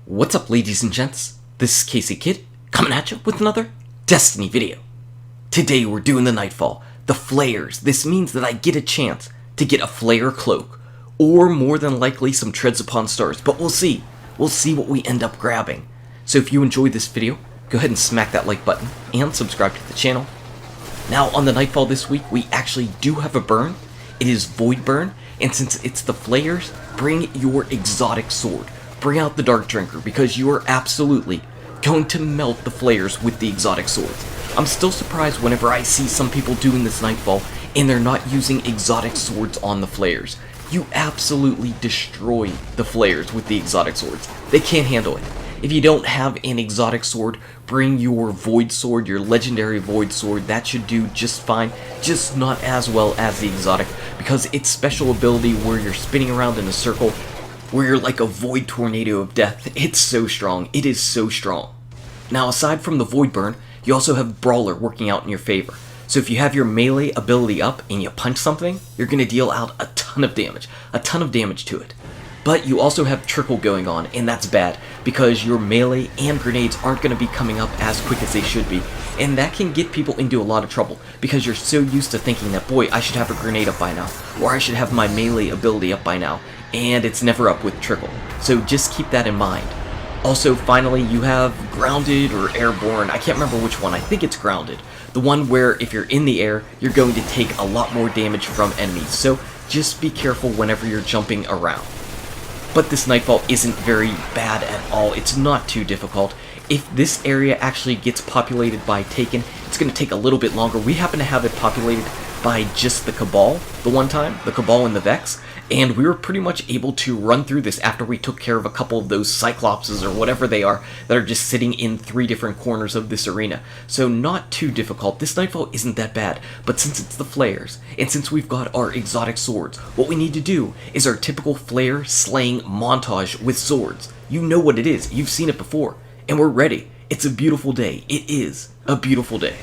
What's up, ladies and gents? This is Casey Kid, coming at you with another Destiny video. Today we're doing the Nightfall, the Flayers. This means that I get a chance to get a Flayer Cloak, or more than likely some Treads Upon Stars, but we'll see. We'll see what we end up grabbing. So if you enjoyed this video, go ahead and smack that like button and subscribe to the channel. Now on the Nightfall this week, we actually do have a burn. It is Void Burn, and since it's the Flayers, bring your exotic sword. Bring out the Dark Drinker, because you are absolutely going to melt the Flayers with the exotic swords. I'm still surprised whenever I see some people doing this Nightfall and they're not using exotic swords on the Flayers. You absolutely destroy the Flayers with the exotic swords. They can't handle it. If you don't have an exotic sword, bring your Void Sword, your legendary Void Sword. That should do just fine, just not as well as the exotic, because its special ability where you're spinning around in a circle, where you're like a void tornado of death, it's so strong. It is so strong. Now, aside from the Void Burn, you also have Brawler working out in your favor. So if you have your melee ability up and you punch something, you're going to deal out a ton of damage to it. But you also have Trickle going on, and that's bad, because your melee and grenades aren't going to be coming up as quick as they should be, and that can get people into a lot of trouble, because you're so used to thinking that, boy, I should have a grenade up by now, or I should have my melee ability up by now, and it's never up with Trickle. So just keep that in mind. Also, finally, you have Grounded or Airborne. I can't remember which one. I think it's Grounded. The one where if you're in the air, you're going to take a lot more damage from enemies. So just be careful whenever you're jumping around. But this Nightfall isn't very bad at all. It's not too difficult. If this area actually gets populated by Taken, it's going to take a little bit longer. We happen to have it populated by just the Cabal the one time, the Cabal and the Vex, and we were pretty much able to run through this after we took care of a couple of those Cyclopses or whatever they are that are just sitting in 3 different corners of this arena. So not too difficult. This Nightfall isn't that bad, but since it's the Flayers, and since we've got our exotic swords, what we need to do is our typical Flayer slaying montage with swords. You know what it is. You've seen it before, and we're ready. It's a beautiful day. It is a beautiful day.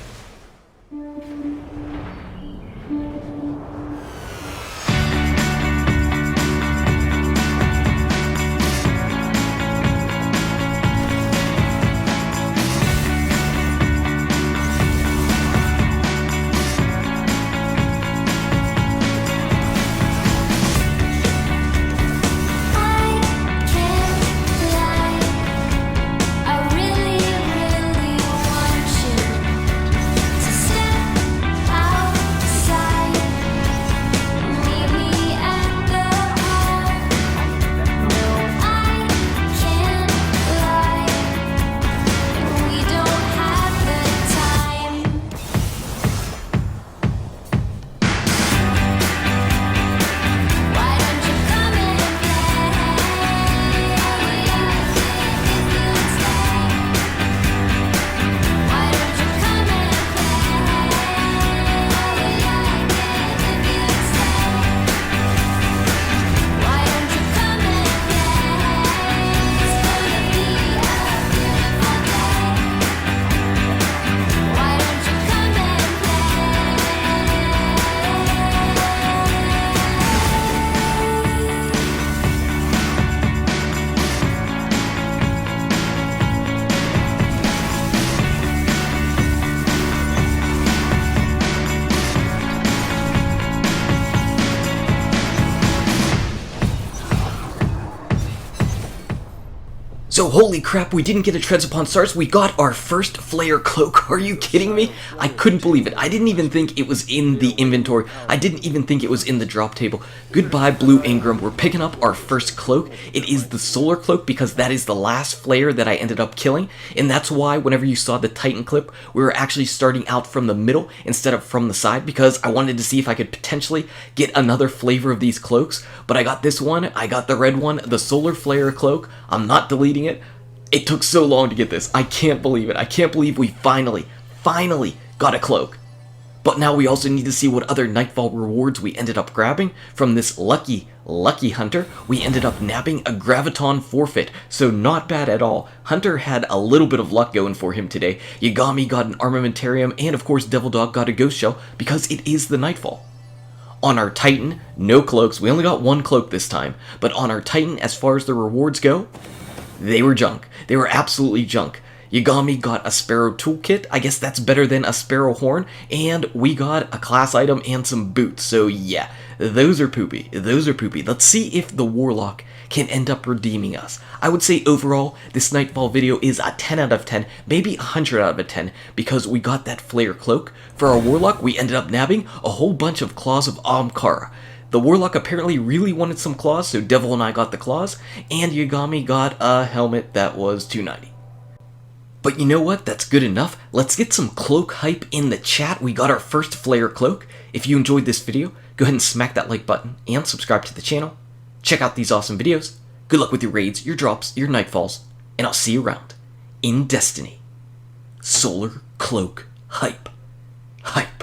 So holy crap, we didn't get a Treads Upon Stars, we got our first Flayer Cloak. Are you kidding me? I couldn't believe it. I didn't even think it was in the inventory. I didn't even think it was in the drop table. Goodbye, Blue Ingram. We're picking up our first cloak. It is the Solar Cloak, because that is the last Flayer that I ended up killing, and that's why whenever you saw the Titan clip, we were actually starting out from the middle instead of from the side, because I wanted to see if I could potentially get another flavor of these cloaks. But I got this one, I got the red one, the Solar Flayer Cloak. I'm not deleting it. It took so long to get this. I can't believe it. I can't believe we finally got a cloak. But now we also need to see what other Nightfall rewards we ended up grabbing. From this lucky hunter, we ended up nabbing a Graviton Forfeit, so not bad at all. Hunter had a little bit of luck going for him today. Yagami got an Armamentarium, and of course Devil Dog got a Ghost Shell, because it is the Nightfall. On our Titan, no cloaks. We only got one cloak this time, but on our Titan, as far as the rewards go, They were junk. They were absolutely junk. Yagami got a Sparrow toolkit, I guess that's better than a Sparrow horn, and we got a class item and some boots, so yeah, those are poopy, Let's see if the Warlock can end up redeeming us. I would say overall, this Nightfall video is a 10 out of 10, maybe 100 out of 10, because we got that Flayer Cloak. For our Warlock, we ended up nabbing a whole bunch of Claws of Ahamkara. The Warlock apparently really wanted some claws, so Devil and I got the claws, and Yagami got a helmet that was $290. But you know what? That's good enough. Let's get some cloak hype in the chat. We got our first Flayer Cloak. If you enjoyed this video, go ahead and smack that like button and subscribe to the channel. Check out these awesome videos. Good luck with your raids, your drops, your nightfalls, and I'll see you around in Destiny. Solar Cloak hype. Hype.